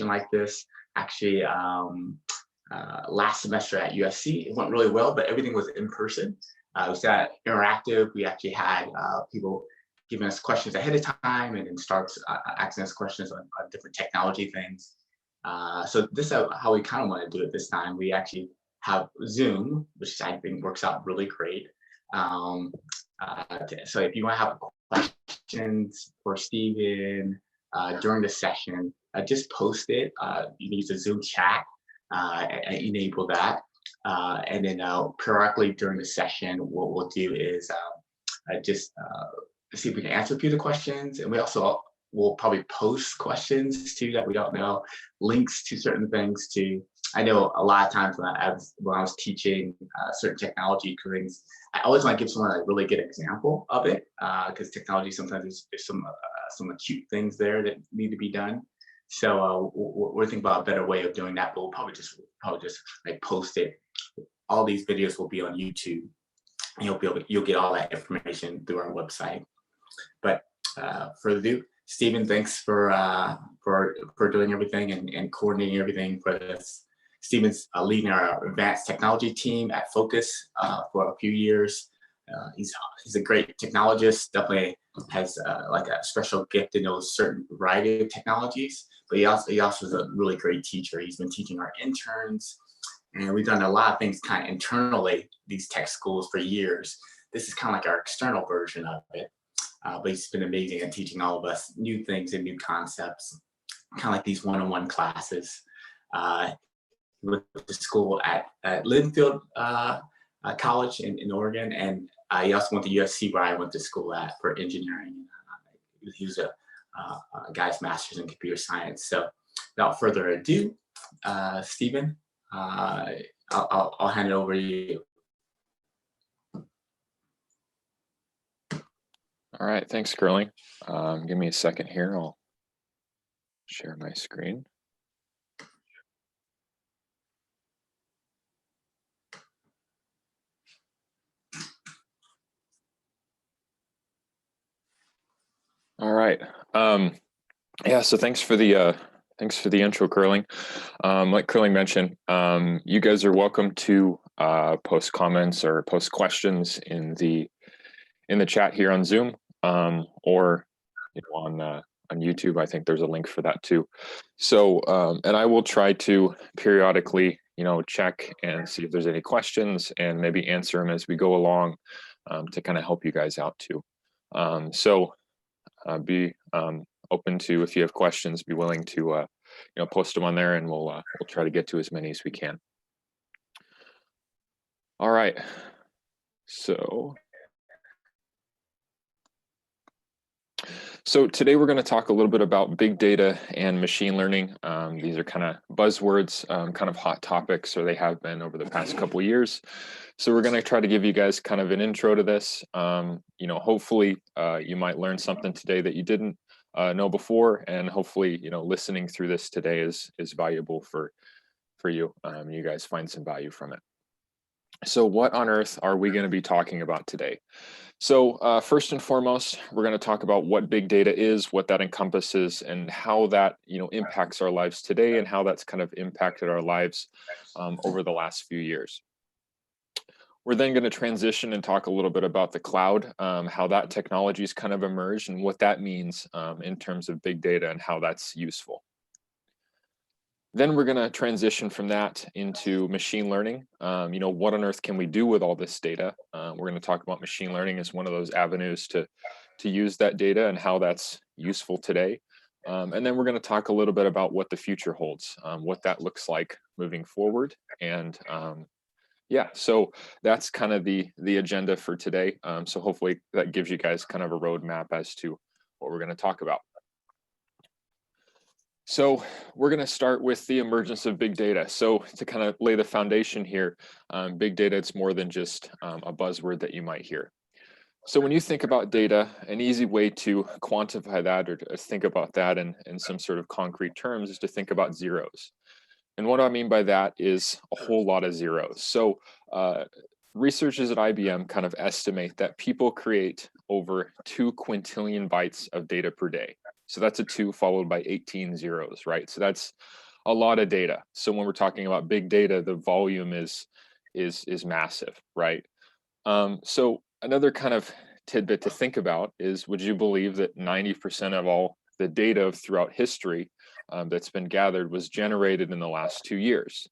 like this. Actually, last semester at USC, it went really well, but everything was in person. It was that interactive. We actually had people giving us questions ahead of time and then starts asking us questions on different technology things. So this is how we kind of want to do it this time. We actually have Zoom, which I think works out really great. So if you want to have questions for Stephen during the session, just post it. You can use the Zoom chat and enable that. And then periodically during the session, what we'll do is just see if we can answer a few of the questions. And we also will probably post questions too that we don't know, links to certain things too. I know a lot of times when I was teaching certain technology things, I always want to give someone a really good example of it because technology sometimes there's some acute things there that need to be done. So we're thinking about a better way of doing that, but we'll probably just like post it. All these videos will be on YouTube. And you'll get all that information through our website. But further ado, Stephen, thanks for doing everything and coordinating everything for this. Stephen's leading our advanced technology team at Fokcus for a few years. He's a great technologist, definitely has like a special gift in those certain variety of technologies, but he also is a really great teacher. He's been teaching our interns, and we've done a lot of things kind of internally, these tech schools, for years. This is kind of like our external version of it, but he's been amazing at teaching all of us new things and new concepts, kind of like these one-on-one classes. He went to school at Linfield College in Oregon, and he also went to USC, where I went to school at, for engineering. He was a guy's master's in computer science. So without further ado, Stephen, I'll hand it over to you. All right, thanks, Curling. Give me a second here. I'll share my screen. All right. Yeah, so thanks for the intro, Curling. Like Curling mentioned, you guys are welcome to post comments or post questions in the chat here on Zoom, or on YouTube. I think there's a link for that too. So and I will try to periodically check and see if there's any questions and maybe answer them as we go along, to kind of help you guys out too. So be open to, if you have questions, be willing to post them on there, and we'll try to get to as many as we can. All right, so today we're going to talk a little bit about big data and machine learning. These are kind of buzzwords, kind of hot topics, or they have been over the past couple of years. So we're going to try to give you guys kind of an intro to this. Hopefully you might learn something today that you didn't know before, and hopefully listening through this today is valuable for you. You guys find some value from it. So what on earth are we going to be talking about today? So first and foremost, we're going to talk about what big data is, what that encompasses, and how that impacts our lives today, and how that's kind of impacted our lives over the last few years. We're then going to transition and talk a little bit about the cloud, how that technology has kind of emerged, and what that means in terms of big data and how that's useful. Then we're going to transition from that into machine learning. What on earth can we do with all this data? We're going to talk about machine learning as one of those avenues to use that data and how that's useful today. And then we're going to talk a little bit about what the future holds, what that looks like moving forward. And yeah, so that's kind of the agenda for today. So hopefully that gives you guys kind of a roadmap as to what we're going to talk about. So we're going to start with the emergence of big data. So to kind of lay the foundation here, big data, it's more than just a buzzword that you might hear. So when you think about data, an easy way to quantify that, or to think about that in some sort of concrete terms, is to think about zeros. And what I mean by that is a whole lot of zeros. So researchers at IBM kind of estimate that people create over 2 quintillion bytes of data per day. So that's a 2 followed by 18 zeros, right? So that's a lot of data. So when we're talking about big data, the volume is massive, right? So another kind of tidbit to think about is, would you believe that 90% of all the data throughout history that's been gathered was generated in the last 2 years?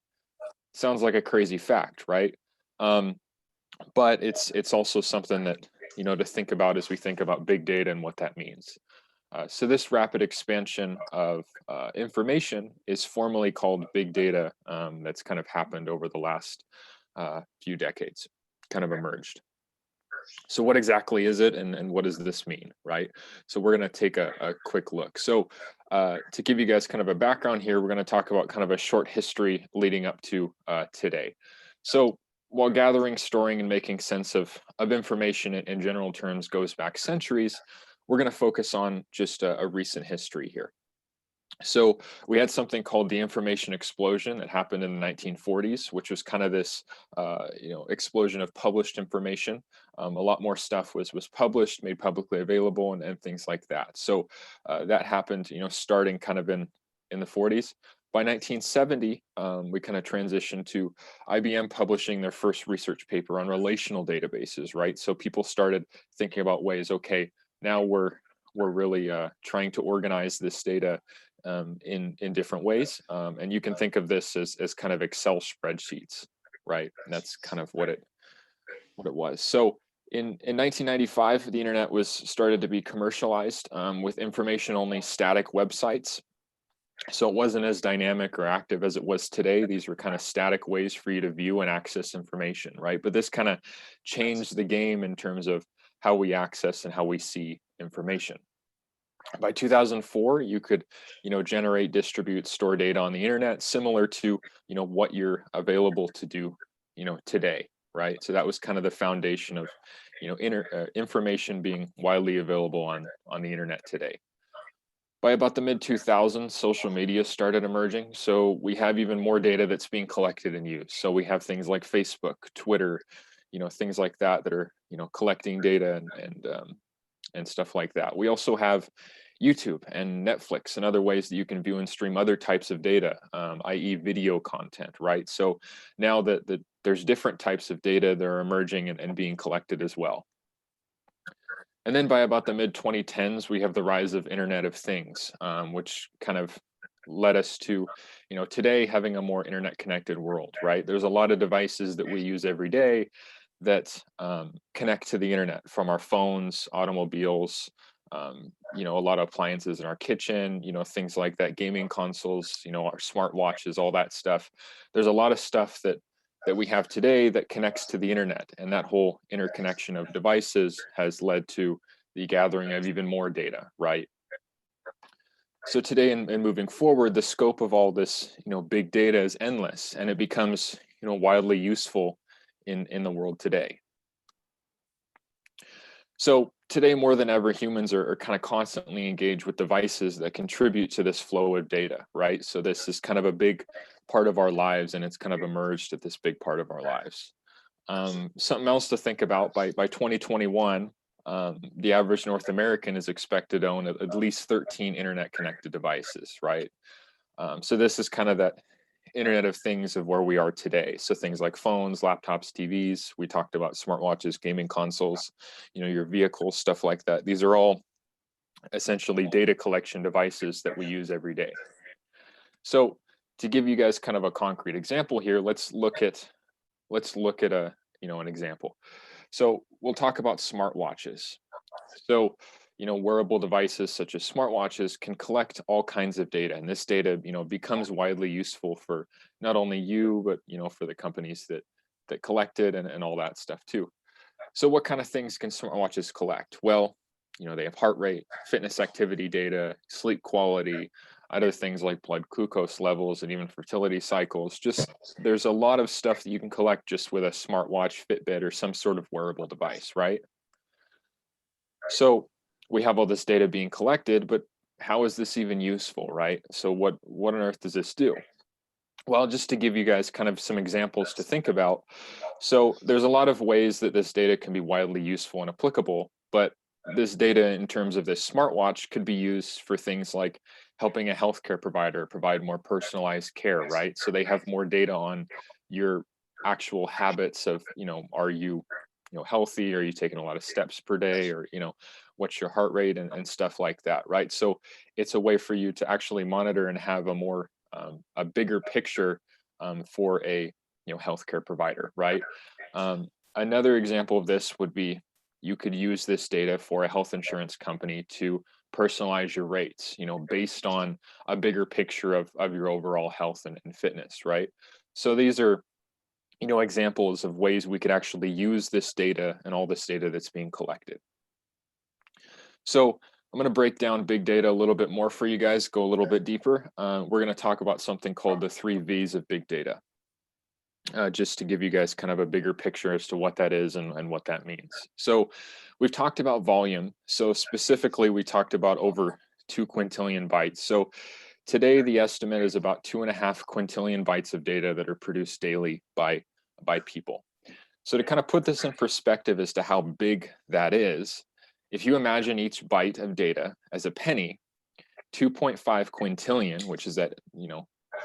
Sounds like a crazy fact, right? But it's also something that, to think about as we think about big data and what that means. So this rapid expansion of information is formally called big data. That's kind of happened over the last few decades, kind of emerged. So what exactly is it, and what does this mean, right? So we're going to take a quick look. So to give you guys kind of a background here, we're going to talk about kind of a short history leading up to today. So while gathering, storing, and making sense of information in general terms goes back centuries, we're going to focus on just a recent history here. So we had something called the information explosion that happened in the 1940s, which was kind of this, explosion of published information. A lot more stuff was published, made publicly available, and things like that. So that happened, starting kind of in the 40s. By 1970, we kind of transitioned to IBM publishing their first research paper on relational databases, right? So people started thinking about ways, okay, now we're really trying to organize this data in different ways. And you can think of this as kind of Excel spreadsheets, right? And that's kind of what it was. So in 1995, the internet was started to be commercialized with information-only static websites. So it wasn't as dynamic or active as it was today. These were kind of static ways for you to view and access information, right? But this kind of changed the game in terms of how we access and how we see information. By 2004, you could, generate, distribute, store data on the internet, similar to, what you're available to do, today, right? So that was kind of the foundation of, information being widely available on the internet today. By about the mid 2000s, social media started emerging. So we have even more data that's being collected and used. So we have things like Facebook, Twitter, things like that are, collecting data and stuff like that. We also have YouTube and Netflix and other ways that you can view and stream other types of data, i.e. video content, right? So now that there's different types of data that are emerging and being collected as well. And then by about the mid 2010s, we have the rise of Internet of Things, which kind of led us to, today having a more internet connected world, right? There's a lot of devices that we use every day that connect to the internet, from our phones, automobiles, a lot of appliances in our kitchen, things like that, gaming consoles, our smartwatches, all that stuff. There's a lot of stuff that we have today that connects to the internet, and that whole interconnection of devices has led to the gathering of even more data, right? So today and moving forward, the scope of all this, big data is endless, and it becomes, widely useful in the world today. So today, more than ever, humans are kind of constantly engaged with devices that contribute to this flow of data, right? So this is kind of a big part of our lives, and it's kind of emerged at this big part of our lives. Something else to think about, by 2021, the average North American is expected to own at least 13 internet connected devices, right? So this is kind of that Internet of Things of where we are today. So things like phones, laptops, TVs, we talked about smartwatches, gaming consoles, your vehicles, stuff like that. These are all essentially data collection devices that we use every day. So to give you guys kind of a concrete example here, let's look at an example. So we'll talk about smartwatches. So wearable devices such as smartwatches can collect all kinds of data, and this data, becomes widely useful for not only you, but for the companies that collect it and all that stuff too. So what kind of things can smartwatches collect? Well, they have heart rate, fitness activity data, sleep quality, other things like blood glucose levels, and even fertility cycles. Just there's a lot of stuff that you can collect just with a smartwatch, Fitbit, or some sort of wearable device, right? So we have all this data being collected, but how is this even useful, right? So what on earth does this do? Well, just to give you guys kind of some examples to think about. So there's a lot of ways that this data can be widely useful and applicable, but this data in terms of this smartwatch could be used for things like helping a healthcare provider provide more personalized care, right? So they have more data on your actual habits of, are you, healthy? Are you taking a lot of steps per day? Or, what's your heart rate and stuff like that, right? So it's a way for you to actually monitor and have a more, a bigger picture for a, healthcare provider, right? Another example of this would be you could use this data for a health insurance company to personalize your rates, based on a bigger picture of your overall health and fitness, right? So these are, examples of ways we could actually use this data and all this data that's being collected. So I'm going to break down big data a little bit more for you guys, go a little bit deeper. We're going to talk about something called the 3 V's of big data. Just to give you guys kind of a bigger picture as to what that is and what that means. So we've talked about volume. So specifically, we talked about over 2 quintillion bytes. So today, the estimate is about 2.5 quintillion bytes of data that are produced daily by people. So to kind of put this in perspective as to how big that is, if you imagine each byte of data as a penny, 2.5 quintillion, which is that,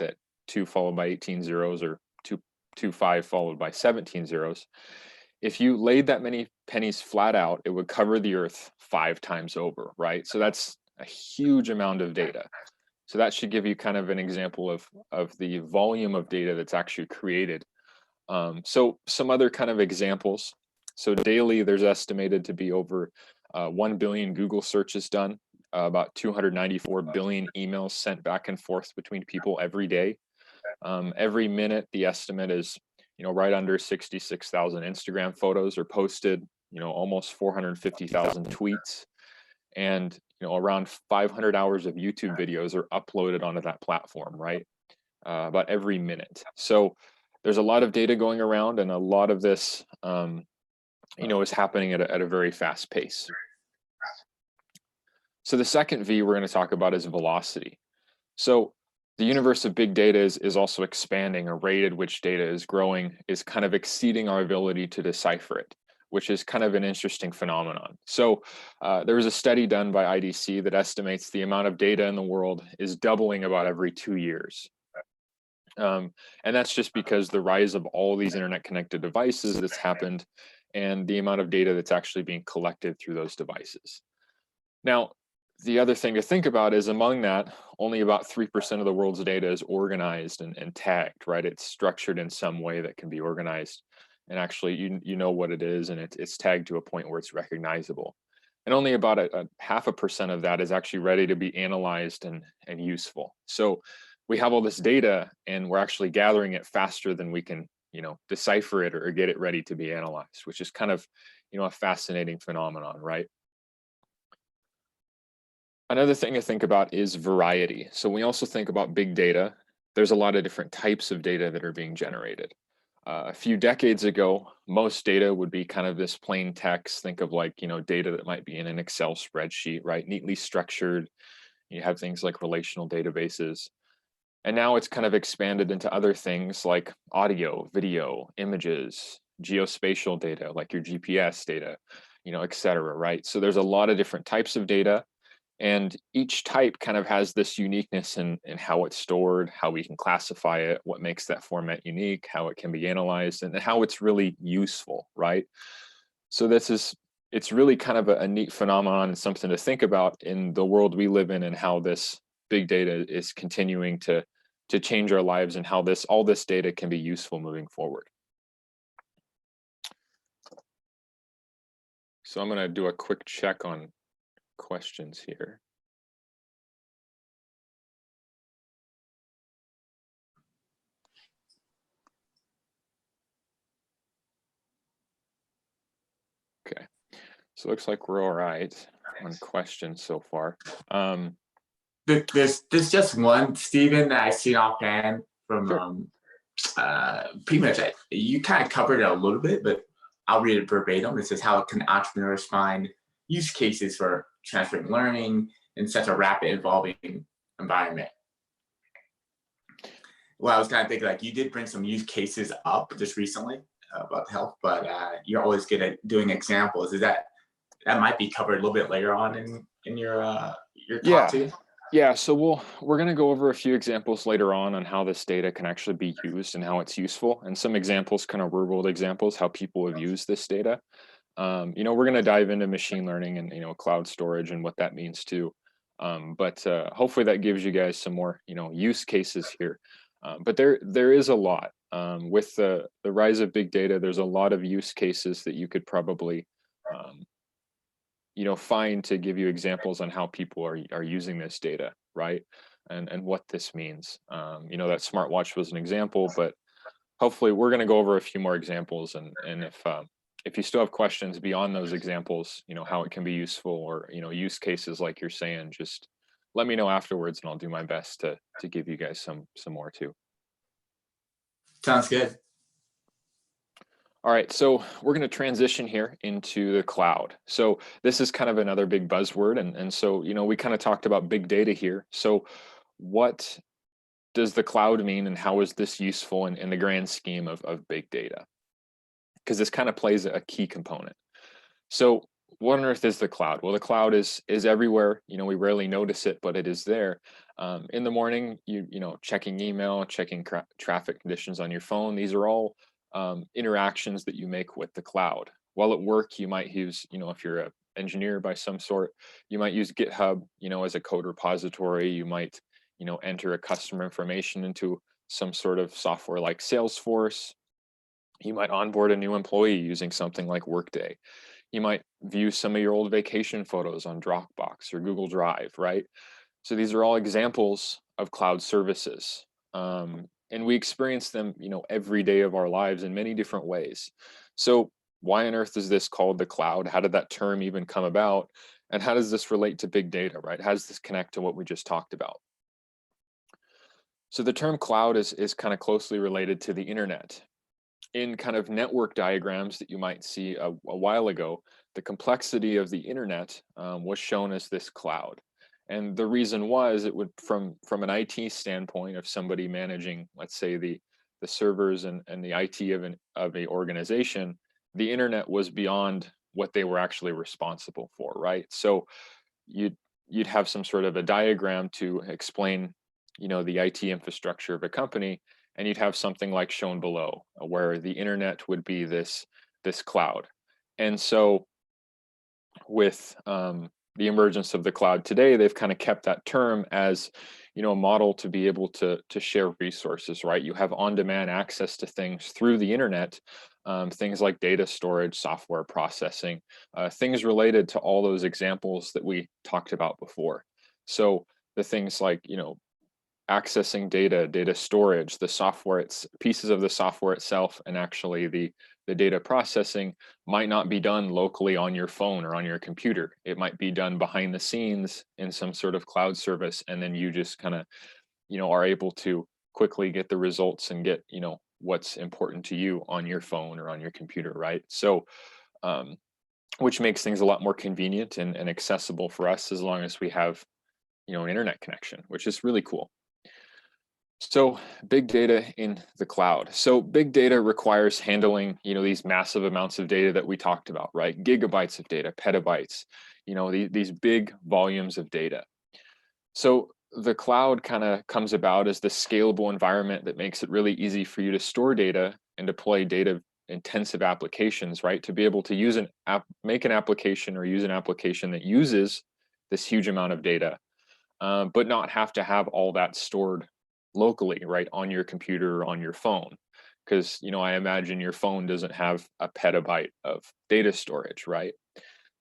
that 2 followed by 18 zeros, or 2.5 followed by 17 zeros. If you laid that many pennies flat out, it would cover the earth 5 times over, right? So that's a huge amount of data. So that should give you kind of an example of the volume of data that's actually created. So some other kind of examples. So daily, there's estimated to be over 1 billion Google searches done, about 294 billion emails sent back and forth between people every day. Every minute, the estimate is, right under 66,000 Instagram photos are posted, almost 450,000 tweets, and, around 500 hours of YouTube videos are uploaded onto that platform, right? About every minute. So there's a lot of data going around, and a lot of this, is happening at a very fast pace. So the second V we're going to talk about is velocity. So the universe of big data is also expanding. A rate at which data is growing is kind of exceeding our ability to decipher it, which is kind of an interesting phenomenon. So there was a study done by IDC that estimates the amount of data in the world is doubling about every 2 years. And that's just because the rise of all these internet connected devices that's happened, and the amount of data that's actually being collected through those devices. Now, the other thing to think about is among that, only about 3% of the world's data is organized and tagged, right? It's structured in some way that can be organized. And actually, you know what it is, and it's tagged to a point where it's recognizable. And only about a 0.5% of that is actually ready to be analyzed and useful. So we have all this data, and we're actually gathering it faster than we can, decipher it or get it ready to be analyzed, which is kind of, a fascinating phenomenon, right? Another thing to think about is variety. So we also think about big data. There's a lot of different types of data that are being generated. A few decades ago, most data would be kind of this plain text. Think of like, data that might be in an Excel spreadsheet, right? Neatly structured. You have things like relational databases. And now it's kind of expanded into other things like audio, video, images, geospatial data, like your GPS data, et cetera, right? So there's a lot of different types of data. And each type kind of has this uniqueness in how it's stored, how we can classify it, what makes that format unique, how it can be analyzed, and how it's really useful, right? So it's really kind of a neat phenomenon and something to think about in the world we live in, and how this big data is continuing to change our lives, and how all this data can be useful moving forward. So I'm going to do a quick check on questions here. Okay, so it looks like we're all right on questions so far. There's just one, Stephen, that I seen offhand from Sure. pretty much you kind of covered it a little bit, but I'll read it verbatim. It says, how can entrepreneurs find use cases for transferring learning in such a rapid evolving environment? Well, I was kind of thinking, like, you did bring some use cases up just recently about health, but you're always good at doing examples. Is that might be covered a little bit later on in your talk Yeah. too. Yeah, so we're going to go over a few examples later on how this data can actually be used and how it's useful, and some examples, kind of real world examples, how people have used this data. We're going to dive into machine learning and cloud storage and what that means too. But hopefully that gives you guys some more use cases here. But there is a lot with the rise of big data. There's a lot of use cases that you could probably find to give you examples on how people are using this data, right? And what this means. That smartwatch was an example, but hopefully we're going to go over a few more examples, and if you still have questions beyond those examples, how it can be useful, or use cases like you're saying, just let me know afterwards and I'll do my best to give you guys some more too. Sounds good. All right, so we're going to transition here into the cloud. So this is kind of another big buzzword, and so we kind of talked about big data here. So what does the cloud mean, and how is this useful in the grand scheme of big data? Because this kind of plays a key component. So what on earth is the cloud? Well, the cloud is everywhere. We rarely notice it, but it is there. In the morning, checking email, checking traffic conditions on your phone. These are all interactions that you make with the cloud. While at work, you might use, if you're an engineer by some sort, you might use GitHub, as a code repository. You might, enter a customer information into some sort of software like Salesforce. You might onboard a new employee using something like Workday. You might view some of your old vacation photos on Dropbox or Google Drive, right? So these are all examples of cloud services. And we experience them, every day of our lives in many different ways. So why on earth is this called the cloud? How did that term even come about? And how does this relate to big data, right? How does this connect to what we just talked about? So the term cloud is kind of closely related to the internet. In kind of network diagrams that you might see a while ago, the complexity of the internet was shown as this cloud. And the reason was, it would, from an IT standpoint of somebody managing, let's say, the servers and the IT of a organization, the internet was beyond what they were actually responsible for, right? So you'd have some sort of a diagram to explain, the IT infrastructure of a company, and you'd have something like shown below, where the internet would be this cloud. And so with the emergence of the cloud today, they've kind of kept that term as a model to be able to share resources, right? You have on-demand access to things through the internet, things like data storage, software processing, things related to all those examples that we talked about before. So the things like accessing data storage, the software, it's pieces of the software itself, and actually the data processing might not be done locally on your phone or on your computer. It might be done behind the scenes in some sort of cloud service, and then you just kind of are able to quickly get the results and get what's important to you on your phone or on your computer, right? So which makes things a lot more convenient and accessible for us, as long as we have an internet connection, which is really cool. So big data in the cloud. So big data requires handling, these massive amounts of data that we talked about, right? Gigabytes of data, petabytes, these big volumes of data. So the cloud kind of comes about as the scalable environment that makes it really easy for you to store data and deploy data intensive applications, right? To be able to make an application or use an application that uses this huge amount of data, but not have to have all that stored locally, right, on your computer or on your phone. Because I imagine your phone doesn't have a petabyte of data storage, right?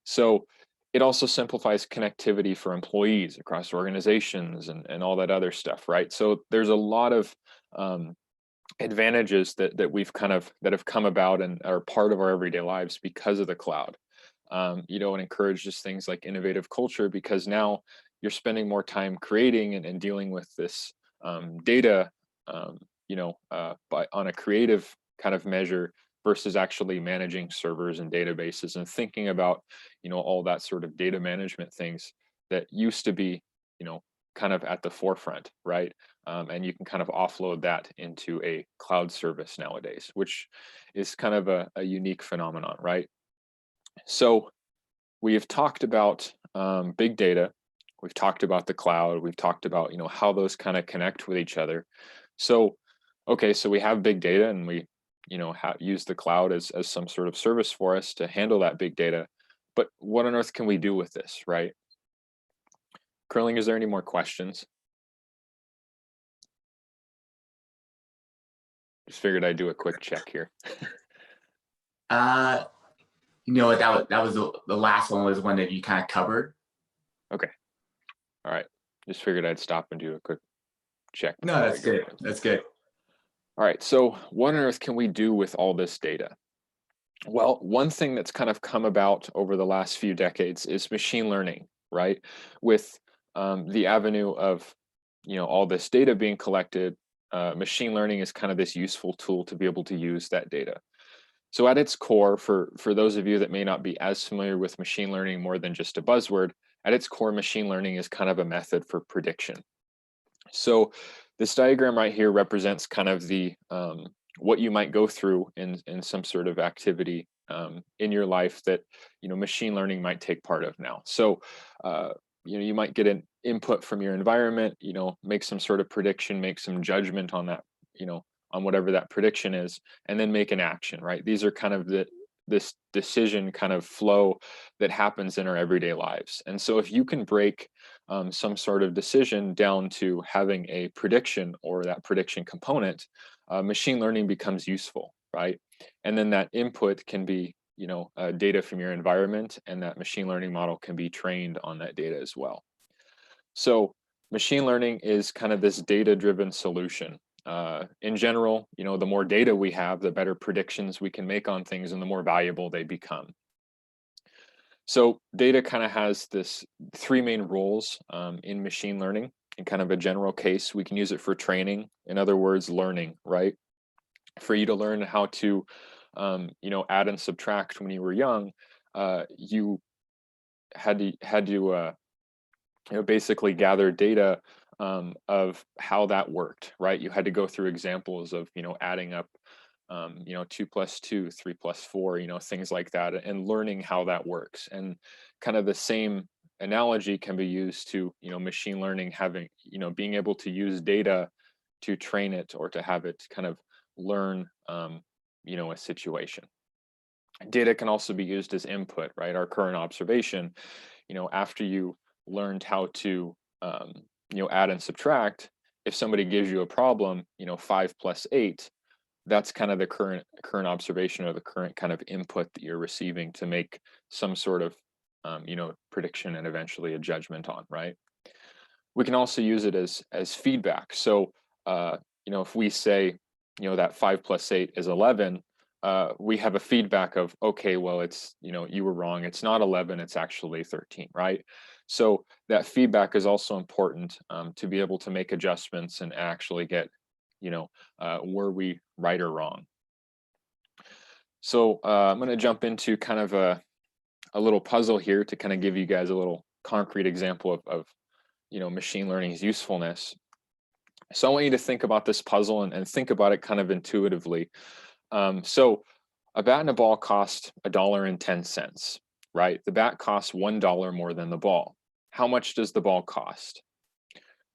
So it also simplifies connectivity for employees across organizations and all that other stuff, right? So there's a lot of advantages that have come about and are part of our everyday lives because of the cloud. And encourages things like innovative culture, because now you're spending more time creating and dealing with this data, on a creative kind of measure, versus actually managing servers and databases and thinking about, all that sort of data management things that used to be, kind of at the forefront, right? And you can kind of offload that into a cloud service nowadays, which is kind of a unique phenomenon, right? So we have talked about big data. We've talked about the cloud. We've talked about, how those kind of connect with each other. So, okay, so we have big data, and we, use the cloud as some sort of service for us to handle that big data. But what on earth can we do with this, right? Curling, is there any more questions? Just figured I'd do a quick check here. You know what, that was the last one was one that you kind of covered. Okay. All right. Just figured I'd stop and do a quick check. No, that's good. That's good. All right. So what on earth can we do with all this data? Well, one thing that's kind of come about over the last few decades is machine learning, right? With the avenue of, all this data being collected, machine learning is kind of this useful tool to be able to use that data. So at its core, for those of you that may not be as familiar with machine learning more than just a buzzword, at its core, machine learning is kind of a method for prediction. So this diagram right here represents kind of the what you might go through in some sort of activity in your life that machine learning might take part of now. So you might get an input from your environment, make some sort of prediction, make some judgment on that, on whatever that prediction is, and then make an action, right? These are kind of this decision kind of flow that happens in our everyday lives. And so if you can break some sort of decision down to having a prediction or that prediction component, machine learning becomes useful, right? And then that input can be, data from your environment, and that machine learning model can be trained on that data as well. So machine learning is kind of this data-driven solution. In general, the more data we have, the better predictions we can make on things and the more valuable they become. So data kind of has this three main roles in machine learning. In kind of a general case, we can use it for training. In other words, learning, right? For you to learn how to, add and subtract when you were young, you had to basically gather data of how that worked, right? You had to go through examples of, adding up, 2 plus 2, 3 plus 4, things like that, and learning how that works. And kind of the same analogy can be used to, machine learning having, being able to use data to train it or to have it kind of learn, a situation. Data can also be used as input, right? Our current observation, after you learned how to, add and subtract, if somebody gives you a problem, 5 plus 8, that's kind of the current observation or the current kind of input that you're receiving to make some sort of, prediction and eventually a judgment on, right? We can also use it as feedback. So, if we say, that 5 plus 8 is 11, we have a feedback of, okay, well, it's, you were wrong. It's not 11, it's actually 13, right? So that feedback is also important to be able to make adjustments and actually get, were we right or wrong? So I'm going to jump into kind of a little puzzle here to kind of give you guys a little concrete example of machine learning's usefulness. So I want you to think about this puzzle and think about it kind of intuitively. So a bat and a ball cost $1.10, right? The bat costs $1 more than the ball. How much does the ball cost?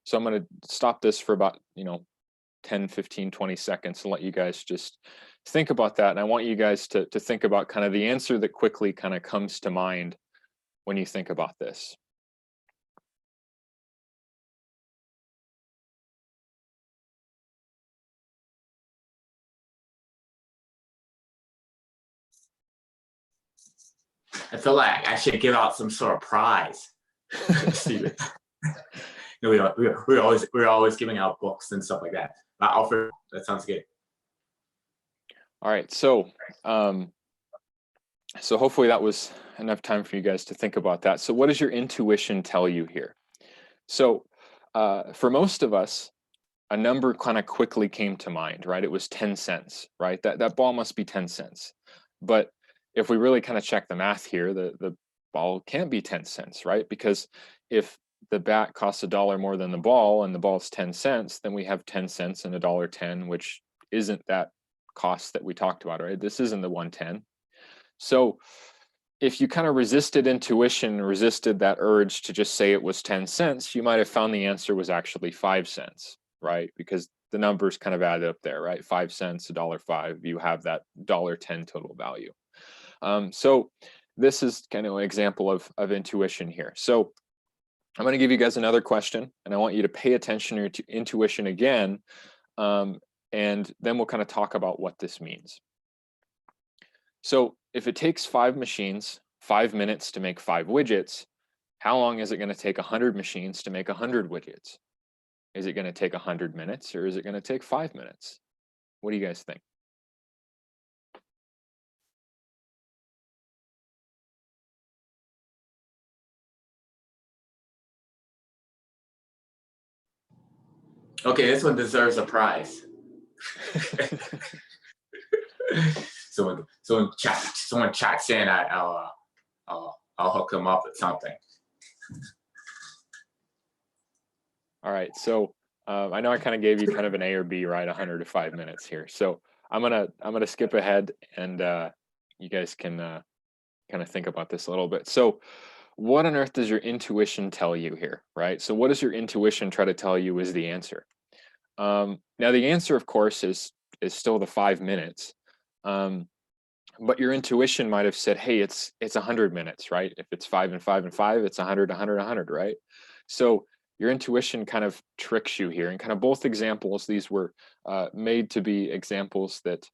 So I'm going to stop this for about, 10, 15, 20 seconds and let you guys just think about that. And I want you guys to think about kind of the answer that quickly kind of comes to mind when you think about this. I feel like I should give out some sort of prize. Steven. We're always giving out books and stuff like that. Alfred, that sounds good. All right, so so hopefully that was enough time for you guys to think about that. So what does your intuition tell you here? So for most of us, a number kind of quickly came to mind, right? It was 10 cents, right? That ball must be 10 cents. But if we really kind of check the math here, the ball can't be 10 cents, right? Because if the bat costs $1 more than the ball and the ball's 10 cents, then we have 10 cents and $1.10, which isn't that cost that we talked about, right? This isn't the 110. So if you kind of resisted intuition, resisted that urge to just say it was 10 cents, you might have found the answer was actually 5 cents, right? Because the numbers kind of add up there, right? 5 cents, $1.05, you have that $1.10 total value. So this is kind of an example of intuition here. So I'm going to give you guys another question, and I want you to pay attention to intuition again, and then we'll kind of talk about what this means. So if it takes 5 machines 5 minutes to make 5 widgets, how long is it going to take 100 machines to make 100 widgets? Is it going to take 100 minutes, or is it going to take 5 minutes? What do you guys think? Okay, this one deserves a prize. Someone chats in, I'll hook them up with something. All right, so I know I kind of gave you kind of an A or B, right? 100 to 5 minutes here. So I'm gonna skip ahead, and you guys can kind of think about this a little bit. So what on earth does your intuition tell you here, right? So what does your intuition try to tell you is the answer? Now the answer, of course, is still the 5 minutes. But your intuition might have said, hey, it's 100 minutes, right? If it's 5 and 5 and 5, it's 100, 100, 100, right? So your intuition kind of tricks you here. And kind of both examples, these were made to be examples that,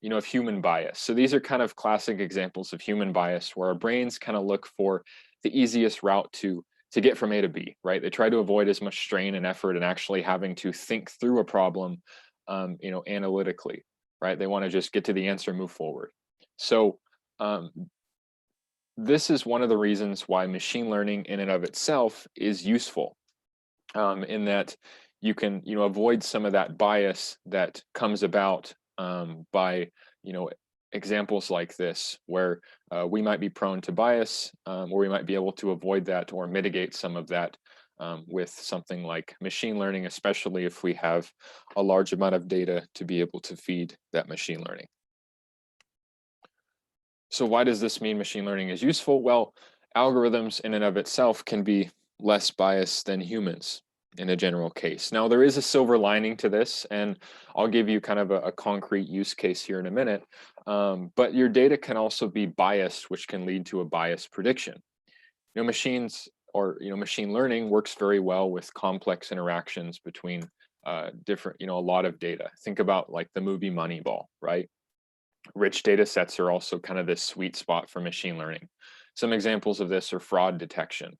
you know, of human bias. So these are kind of classic examples of human bias, where our brains kind of look for the easiest route to get from A to B, right? They try to avoid as much strain and effort and actually having to think through a problem, you know, analytically, right? They want to just get to the answer, move forward. So this is one of the reasons why machine learning in and of itself is useful, in that you can, you know, avoid some of that bias that comes about by, you know, examples like this, where we might be prone to bias, or we might be able to avoid that or mitigate some of that with something like machine learning, especially if we have a large amount of data to be able to feed that machine learning. So why does this mean machine learning is useful? Well, algorithms in and of itself can be less biased than humans in a general case. Now, there is a silver lining to this, and I'll give you kind of a concrete use case here in a minute. But your data can also be biased, which can lead to a biased prediction. You know, machines, or, you know, machine learning works very well with complex interactions between different, you know, a lot of data. Think about like the movie Moneyball, right? Rich data sets are also kind of this sweet spot for machine learning. Some examples of this are fraud detection.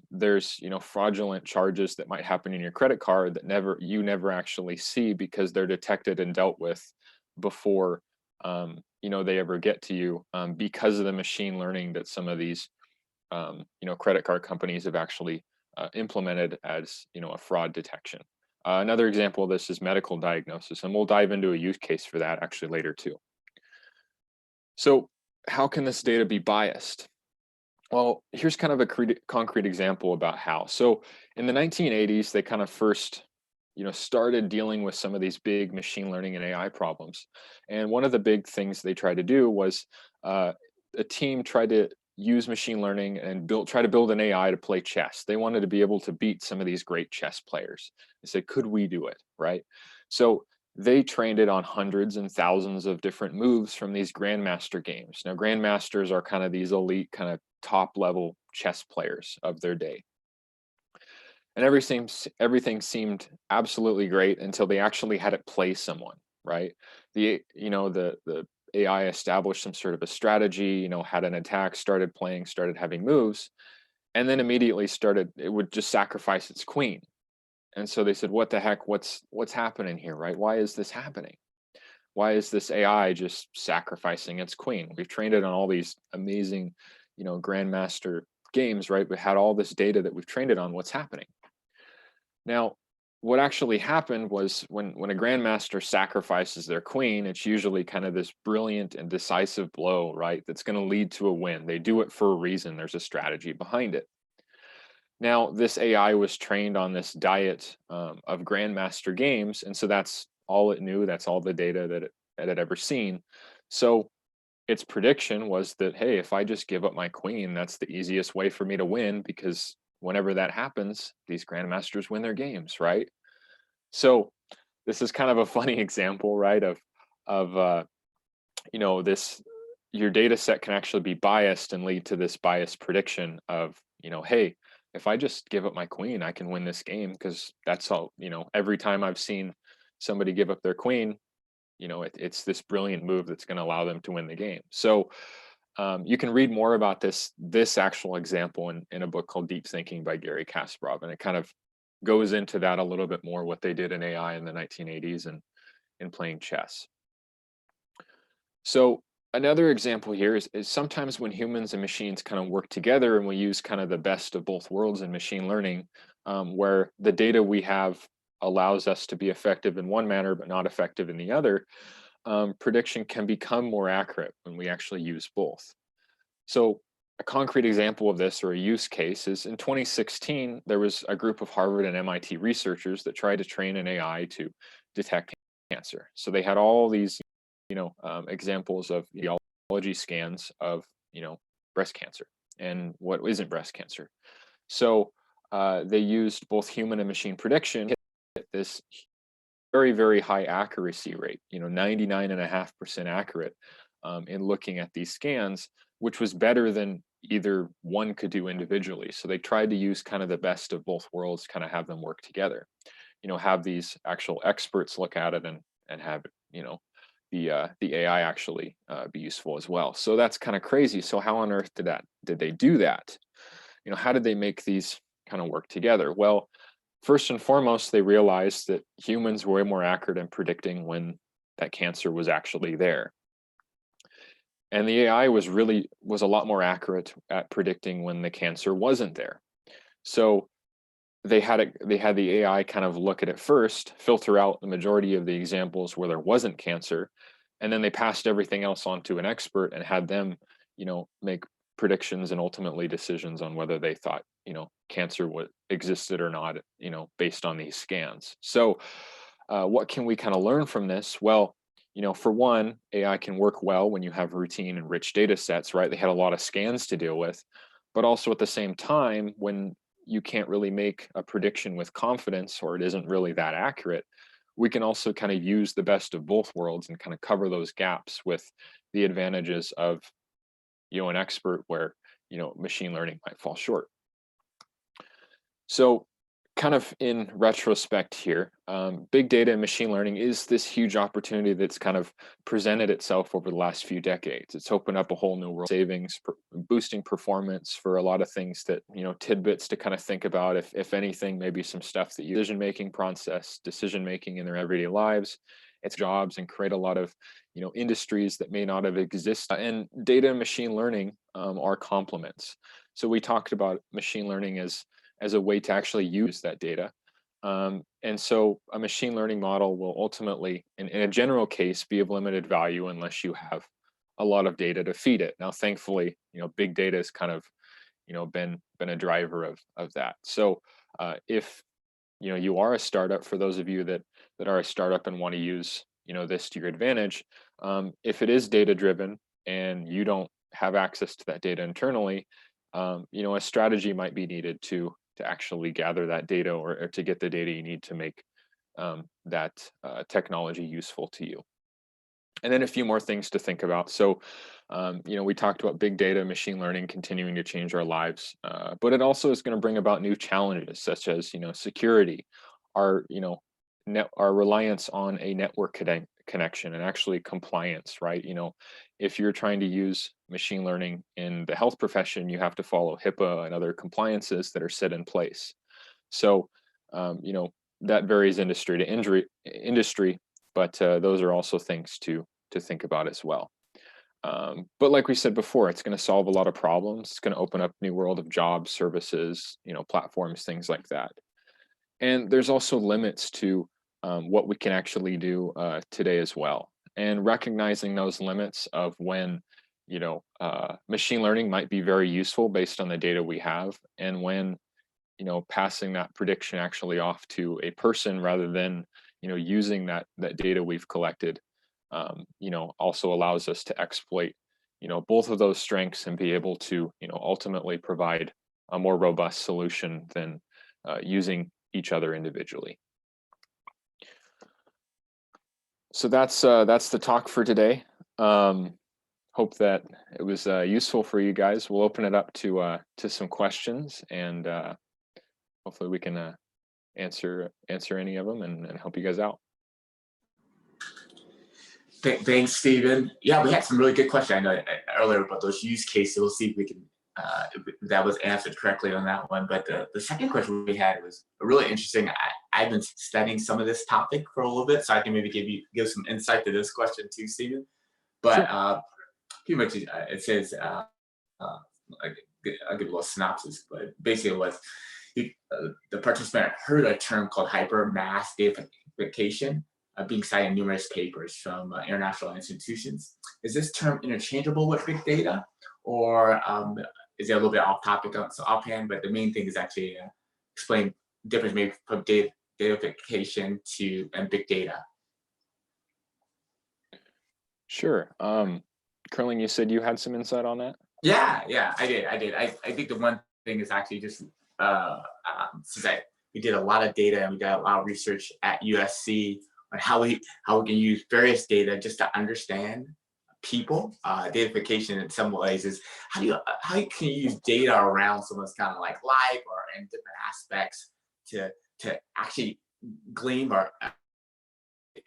There's, you know, fraudulent charges that might happen in your credit card that you never actually see, because they're detected and dealt with before, you know, they ever get to you, because of the machine learning that some of these, you know, credit card companies have actually implemented as, you know, a fraud detection. Another example of this is medical diagnosis, and we'll dive into a use case for that actually later too. So how can this data be biased? Well, here's kind of a concrete example about how. So in the 1980s, they kind of first, you know, started dealing with some of these big machine learning and AI problems. And one of the big things they tried to do was a team tried to use machine learning and try to build an AI to play chess. They wanted to be able to beat some of these great chess players. They said, could we do it, right? So they trained it on hundreds and thousands of different moves from these grandmaster games. Now, grandmasters are kind of these elite, kind of top level chess players of their day. And everything seemed absolutely great until they actually had it play someone, right? The AI established some sort of a strategy, you know, had an attack, started playing, started having moves, and then immediately it would just sacrifice its queen. And so they said, what the heck, what's happening here, right? Why is this happening? Why is this AI just sacrificing its queen? We've trained it on all these amazing, you know, grandmaster games, right? We had all this data that we've trained it on. What's happening? Now, what actually happened was when a grandmaster sacrifices their queen, it's usually kind of this brilliant and decisive blow, right? That's going to lead to a win. They do it for a reason. There's a strategy behind it. Now, this AI was trained on this diet of grandmaster games, and so that's all it knew. That's all the data that it had ever seen. So its prediction was that, hey, if I just give up my queen, that's the easiest way for me to win, because whenever that happens, these grandmasters win their games, right? So this is kind of a funny example, right? Of this, your data set can actually be biased and lead to this biased prediction of, hey, if I just give up my queen, I can win this game, because that's all, every time I've seen somebody give up their queen, it's this brilliant move that's going to allow them to win the game. So you can read more about this actual example in a book called Deep Thinking by Gary Kasparov, and it kind of goes into that a little bit more, what they did in AI in the 1980s and in playing chess. So another example here is sometimes when humans and machines kind of work together and we use kind of the best of both worlds in machine learning, where the data we have allows us to be effective in one manner but not effective in the other, prediction can become more accurate when we actually use both. So a concrete example of this, or a use case, is in 2016, there was a group of Harvard and MIT researchers that tried to train an AI to detect cancer. So they had all these, examples of etiology scans of, breast cancer and what isn't breast cancer. So they used both human and machine prediction to hit this very, very high accuracy rate, 99.5% accurate in looking at these scans, which was better than either one could do individually. So they tried to use kind of the best of both worlds, kind of have them work together, have these actual experts look at it and have, the AI actually be useful as well. So that's kind of crazy. So how on earth did they do that? How did they make these kind of work together? Well, first and foremost, they realized that humans were way more accurate in predicting when that cancer was actually there. And the AI was a lot more accurate at predicting when the cancer wasn't there. So they had the AI kind of look at it first, filter out the majority of the examples where there wasn't cancer, and then they passed everything else on to an expert and had them, make predictions and ultimately decisions on whether they thought, cancer existed or not, based on these scans. So what can we kind of learn from this? Well, for one, AI can work well when you have routine and rich data sets, right? They had a lot of scans to deal with, but also at the same time, when you can't really make a prediction with confidence, or it isn't really that accurate, we can also kind of use the best of both worlds and kind of cover those gaps with the advantages of, an expert where, machine learning might fall short. So kind of in retrospect here, big data and machine learning is this huge opportunity that's kind of presented itself over the last few decades. It's opened up a whole new world, savings, boosting performance for a lot of things that, tidbits to kind of think about, if anything, maybe some stuff that decision-making process, decision-making in their everyday lives, it's jobs, and create a lot of, industries that may not have existed. And data and machine learning are complements. So we talked about machine learning as a way to actually use that data. And so a machine learning model will ultimately, in a general case, be of limited value unless you have a lot of data to feed it. Now, thankfully, big data has kind of, been a driver of that. So if, you are a startup, for those of you that are a startup and want to use, this to your advantage, if it is data driven and you don't have access to that data internally, a strategy might be needed to actually gather that data, or to get the data you need to make that technology useful to you. And then a few more things to think about. So, we talked about big data, machine learning continuing to change our lives, but it also is going to bring about new challenges, such as, security, our, our reliance on a network connection, and actually compliance, right? If you're trying to use machine learning in the health profession, you have to follow HIPAA and other compliances that are set in place. So, that varies industry to industry, but those are also things to think about as well. But like we said before, it's going to solve a lot of problems. It's going to open up a new world of jobs, services, platforms, things like that. And there's also limits to what we can actually do today as well. And recognizing those limits of when, machine learning might be very useful based on the data we have, and when, passing that prediction actually off to a person rather than, using that data we've collected, also allows us to exploit, both of those strengths and be able to, ultimately provide a more robust solution than using each other individually. So that's the talk for today. Hope that it was useful for you guys. We'll open it up to some questions, and hopefully we can answer any of them and help you guys out. Thanks, Stephen. Yeah, we had some really good questions. I know earlier about those use cases. We'll see if we can if that was answered correctly on that one. But the second question we had was really interesting. I've been studying some of this topic for a little bit, so I can maybe give some insight to this question too, Stephen. But Sure. pretty much it says, I'll give a little synopsis, but basically it was the participant heard a term called hypermass datafication being cited in numerous papers from international institutions. Is this term interchangeable with big data, or is it a little bit off topic, so offhand? But the main thing is actually explain the difference maybe from datafication and big data. Sure. Curling, you said you had some insight on that? Yeah, I did. I think the one thing is actually just since we did a lot of data and we did a lot of research at USC on how we can use various data just to understand people. Datafication in some ways is how can you use data around someone's kind of like life or in different aspects to actually glean or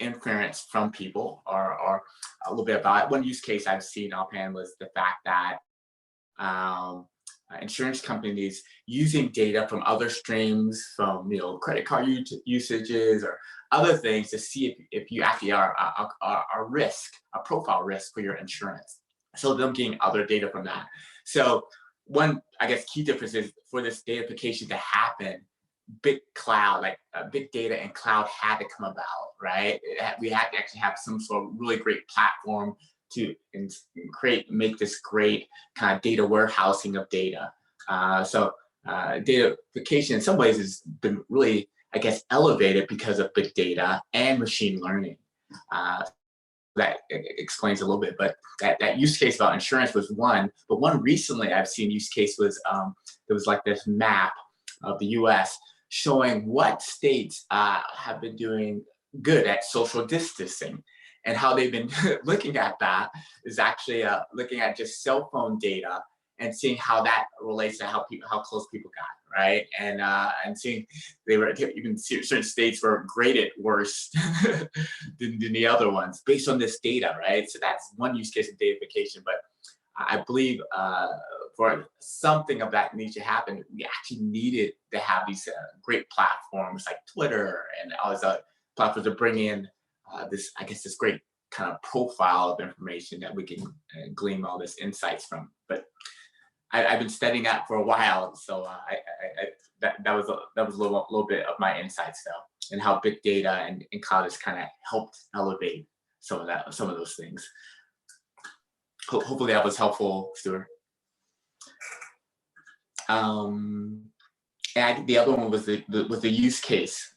inference from people or a little bit about it. One use case I've seen offhand was the fact that insurance companies using data from other streams, from credit card usages or other things, to see if you actually are a profile risk for your insurance. So them getting other data from that. So one, I guess, key difference is for this datafication to happen, big cloud, like big data and cloud had to come about, right? We had to actually have some sort of really great platform to make this great kind of data warehousing of data. So datafication in some ways has been really, I guess, elevated because of big data and machine learning. That explains a little bit, but that use case about insurance was one. But one recently I've seen use case was there was like this map of the U.S. showing what states have been doing good at social distancing. And how they've been looking at that is actually looking at just cell phone data and seeing how that relates to how close people got, right? And seeing even certain states were graded worse than the other ones based on this data, right? So that's one use case of datafication. But I believe for something of that need to happen, we actually needed to have these great platforms like Twitter and all these other platforms to bring in this great kind of profile of information that we can glean all this insights from. But I've been studying that for a while, so that was a little bit of my insights though, and how big data and cloud has kind of helped elevate some of those things. Hopefully that was helpful, Stuart. And the other one was the use case.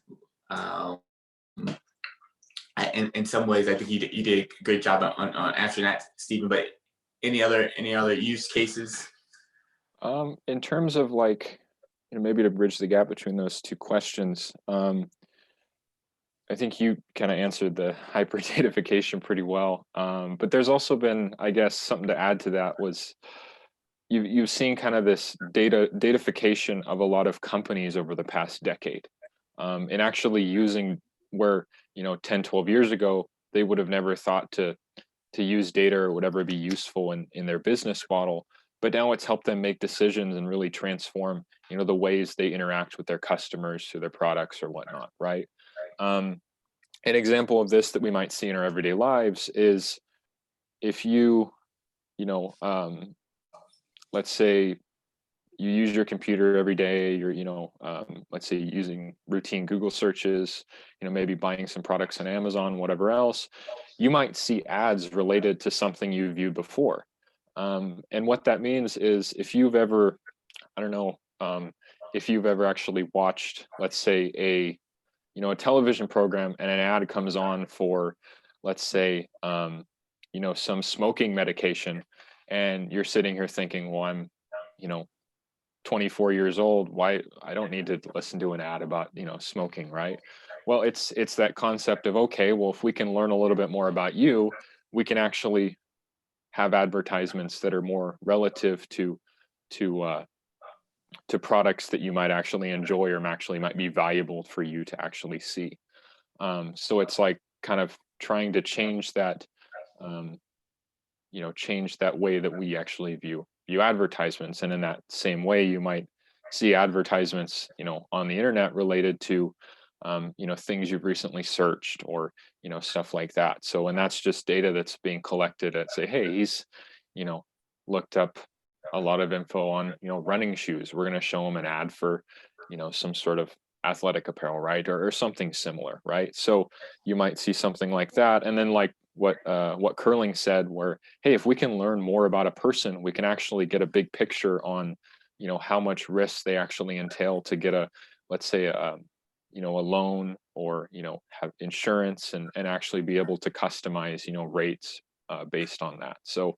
In some ways, I think you did a great job on answering that, Stephen. But any other use cases? In terms of maybe to bridge the gap between those two questions, I think you kind of answered the hyper datafication pretty well. But there's also been, I guess, something to add to that was you've seen kind of this datafication of a lot of companies over the past decade, and actually using where 10, 12 years ago they would have never thought to use data or whatever be useful in their business model. But now it's helped them make decisions and really transform, the ways they interact with their customers through their products or whatnot, right? An example of this that we might see in our everyday lives is if let's say you use your computer every day, you're, let's say using routine Google searches, maybe buying some products on Amazon, whatever else, you might see ads related to something you viewed before. And what that means is if you've ever, I don't know, if you've ever actually watched, let's say a television program and an ad comes on for, let's say, some smoking medication, and you're sitting here thinking, well, I'm, 24 years old. Why? I don't need to listen to an ad about, smoking, right? Well, it's that concept of, okay, well, if we can learn a little bit more about you, we can actually have advertisements that are more relative to products that you might actually enjoy or actually might be valuable for you to actually see. So it's like kind of trying to change that, change that way that we actually view advertisements. And in that same way, you might see advertisements, on the internet related to, things you've recently searched, or, stuff like that. So, and that's just data that's being collected at, say, hey, he's, looked up a lot of info on, running shoes. We're going to show him an ad for, some sort of athletic apparel, right? Or something similar, right? So you might see something like that. And then like what Curling said, where, hey, if we can learn more about a person, we can actually get a big picture on, how much risk they actually entail to get a, let's say, a loan, or, have insurance, and actually be able to customize, rates based on that. So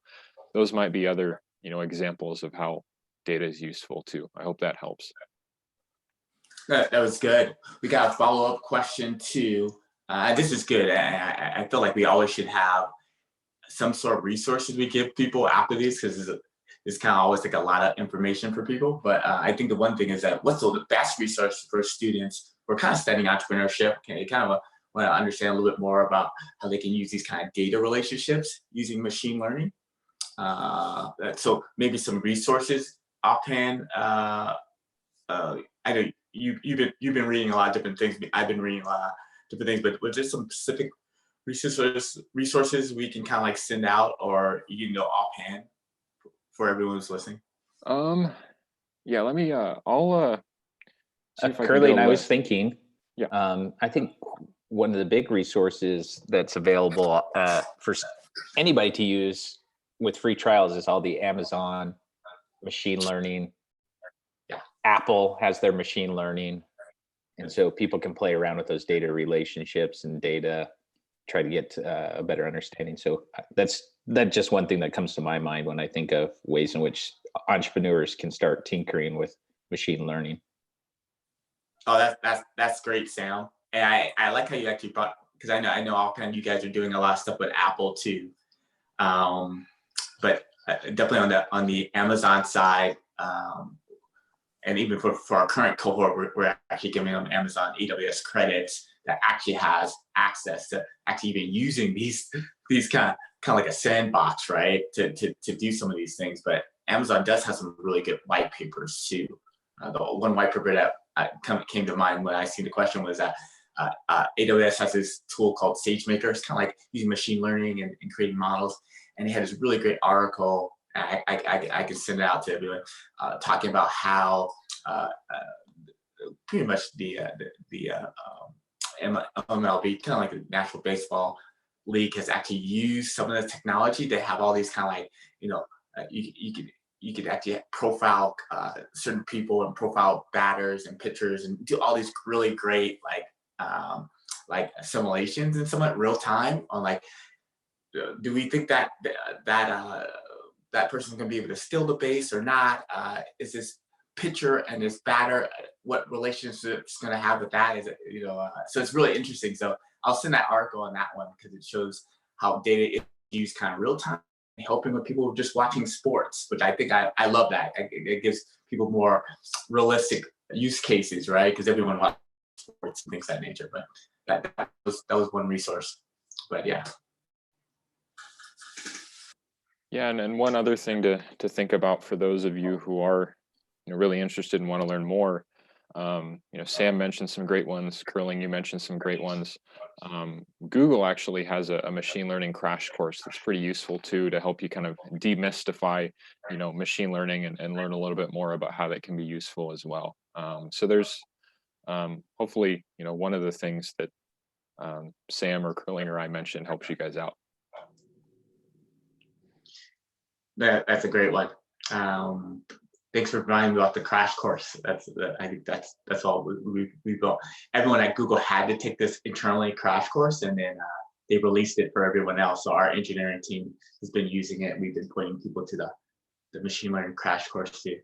those might be other, examples of how data is useful too. I hope that helps. That was good. We got a follow-up question too. This is good. I feel like we always should have some sort of resources we give people after these, because it's kind of always like a lot of information for people. But I think the one thing is that what's the best resource for students who are kind of studying entrepreneurship? Okay, kind of want to understand a little bit more about how they can use these kind of data relationships using machine learning. So maybe some resources offhand. I know you've been reading a lot of different things. I've been reading a lot of different things, but was there some specific resources we can kind of like send out, or offhand for everyone who's listening? Yeah, let me I'll see if I can Curly, get and a I was list. thinking, Yeah. I think one of the big resources that's available for anybody to use with free trials is all the Amazon machine learning. Yeah. Apple has their machine learning. And so people can play around with those data relationships and data, try to get a better understanding. So that's just one thing that comes to my mind when I think of ways in which entrepreneurs can start tinkering with machine learning. Oh, that's great, Sam. And I like how you actually brought, because I know all kind of you guys are doing a lot of stuff with Apple too. But definitely on the Amazon side, and even for our current cohort, we're actually giving them Amazon AWS credits that actually has access to actually even using these kind of like a sandbox, right? To do some of these things. But Amazon does have some really good white papers too. The one white paper that came to mind when I seen the question was that AWS has this tool called SageMaker. It's kind of like using machine learning and creating models. And they had this really great article. I can send it out to everyone, talking about how pretty much the MLB, kind of like the National Baseball League, has actually used some of the technology. They have all these kind of like, you could actually profile certain people and profile batters and pitchers and do all these really great like simulations and somewhat real time on like, do we think that that person's gonna be able to steal the base or not? Is this pitcher and this batter, what relationship it's gonna have with that? Is it, so it's really interesting. So I'll send that article on that one because it shows how data is used kind of real time, helping with people just watching sports, which I think I love that. It gives people more realistic use cases, right? Because everyone watches sports and things of that nature. But that was one resource. But yeah. Yeah, and one other thing to think about for those of you who are really interested and want to learn more, Sam mentioned some great ones. Curling, you mentioned some great ones. Google actually has a machine learning crash course that's pretty useful too, to help you kind of demystify, machine learning and learn a little bit more about how that can be useful as well. So there's hopefully, one of the things that Sam or Curling or I mentioned helps you guys out. That's a great one. Thanks for reminding me about the crash course. I think that's all we built. Everyone at Google had to take this internally crash course, and then they released it for everyone else. So our engineering team has been using it. We've been pointing people to the machine learning crash course too.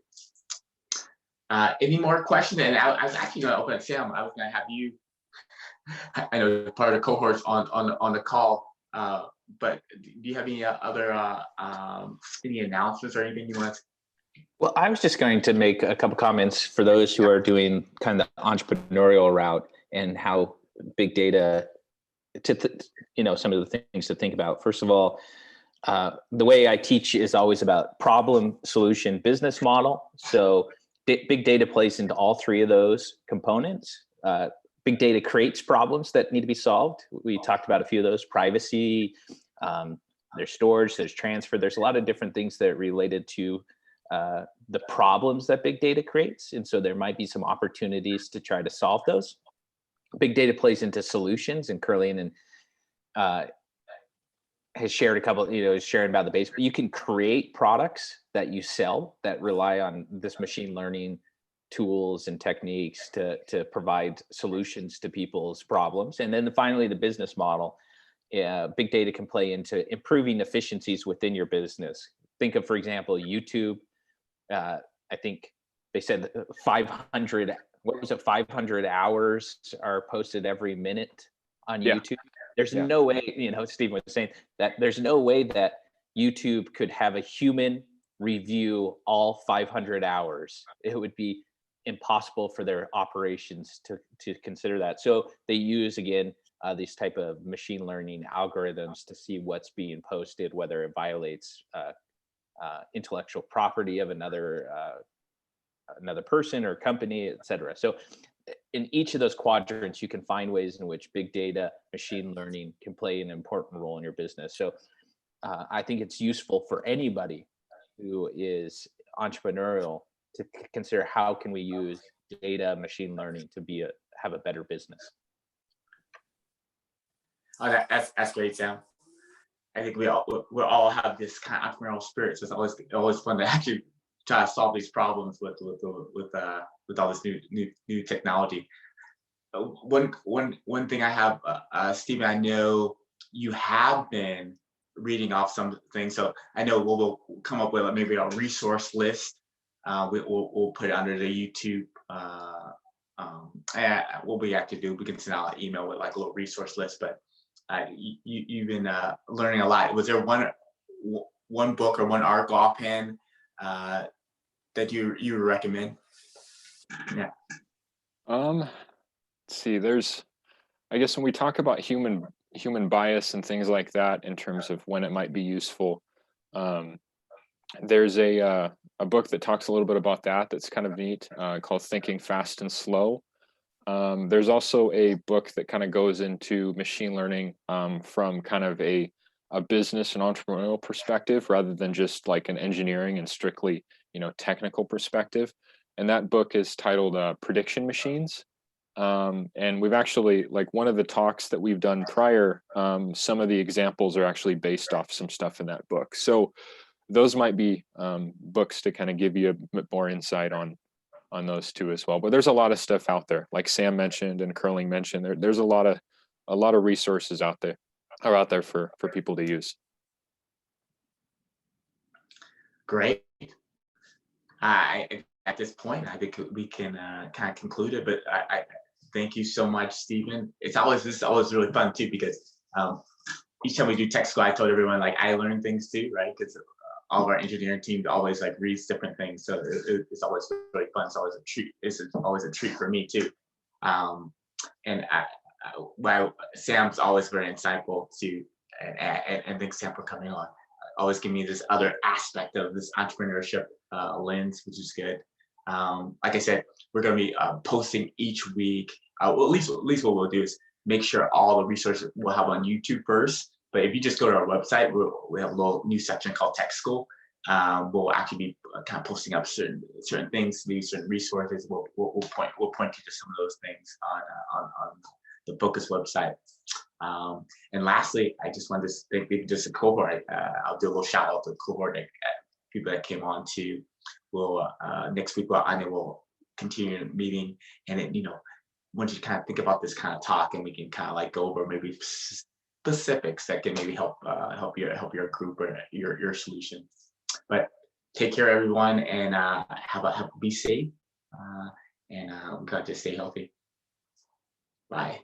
Any more questions? And I was actually going to open up, Sam. I was going to have you. I know part of the cohorts on the call, but do you have any other any announcements or anything you want to? Well, I was just going to make a couple comments for those who are doing kind of the entrepreneurial route and how big data, some of the things to think about. First of all, the way I teach is always about problem, solution, business model. So big data plays into all three of those components. Big data creates problems that need to be solved. We talked about a few of those: privacy, there's storage, there's transfer. There's a lot of different things that are related to the problems that big data creates. And so there might be some opportunities to try to solve those. Big data plays into solutions, and Curlian has shared a couple, sharing about the base, but you can create products that you sell that rely on this machine learning tools and techniques to provide solutions to people's problems. And then finally, the business model. Big data can play into improving efficiencies within your business. Think of, for example, YouTube. I think they said 500 hours are posted every minute on YouTube. There's no way, Stephen was saying that there's no way that YouTube could have a human review all 500 hours. It would be impossible for their operations to consider that. So they use, again, these type of machine learning algorithms to see what's being posted, whether it violates intellectual property of another person or company, et cetera. So in each of those quadrants, you can find ways in which big data, machine learning can play an important role in your business. So I think it's useful for anybody who is entrepreneurial to consider how can we use data, machine learning to have a better business. Oh, that's great, Sam. I think we all have this kind of entrepreneurial spirit. So it's always fun to actually try to solve these problems with all this new technology. One thing I have, Stephen, I know you have been reading off some things. So I know we'll come up with maybe a resource list. We'll put it under the YouTube. What we have to do, we can send out an email with like a little resource list. But you've been learning a lot. Was there one book or one article offhand that you recommend? Yeah. Let's see. I guess when we talk about human bias and things like that in terms of when it might be useful, there's a book that talks a little bit about that. That's kind of neat, called Thinking Fast and Slow. There's also a book that kind of goes into machine learning from kind of a business and entrepreneurial perspective rather than just like an engineering and strictly, technical perspective. And that book is titled Prediction Machines. And we've actually, like one of the talks that we've done prior, some of the examples are actually based off some stuff in that book. So those might be books to kind of give you a bit more insight on those two as well. But there's a lot of stuff out there, like Sam mentioned and Curling mentioned. There's a lot of resources out there for people to use. Great. At this point, I think we can kind of conclude it. But I thank you so much, Stephen. This is always really fun too, because each time we do tech school, I told everyone like I learn things too, right? Because all of our engineering team always like reads different things, so it's always really fun. It's always a treat. It's always a treat for me too. And Sam's always very insightful too, and thanks Sam for coming on. Always give me this other aspect of this entrepreneurship lens, which is good. Like I said, we're going to be posting each week. Well, at least what we'll do is make sure all the resources we'll have on YouTube first. But if you just go to our website, we have a little new section called Tech School. We'll actually be kind of posting up certain things, these certain resources. We'll point you to some of those things on the Fōkcus website. And lastly, I just wanted to thank maybe just a cohort. I'll do a little shout out to the cohort people that came on to. We'll next week we'll continue meeting, and once you kind of think about this kind of talk, and we can kind of like go over maybe specifics that can maybe help your group or your solution. But take care, everyone, and be safe, and we got to stay healthy. Bye.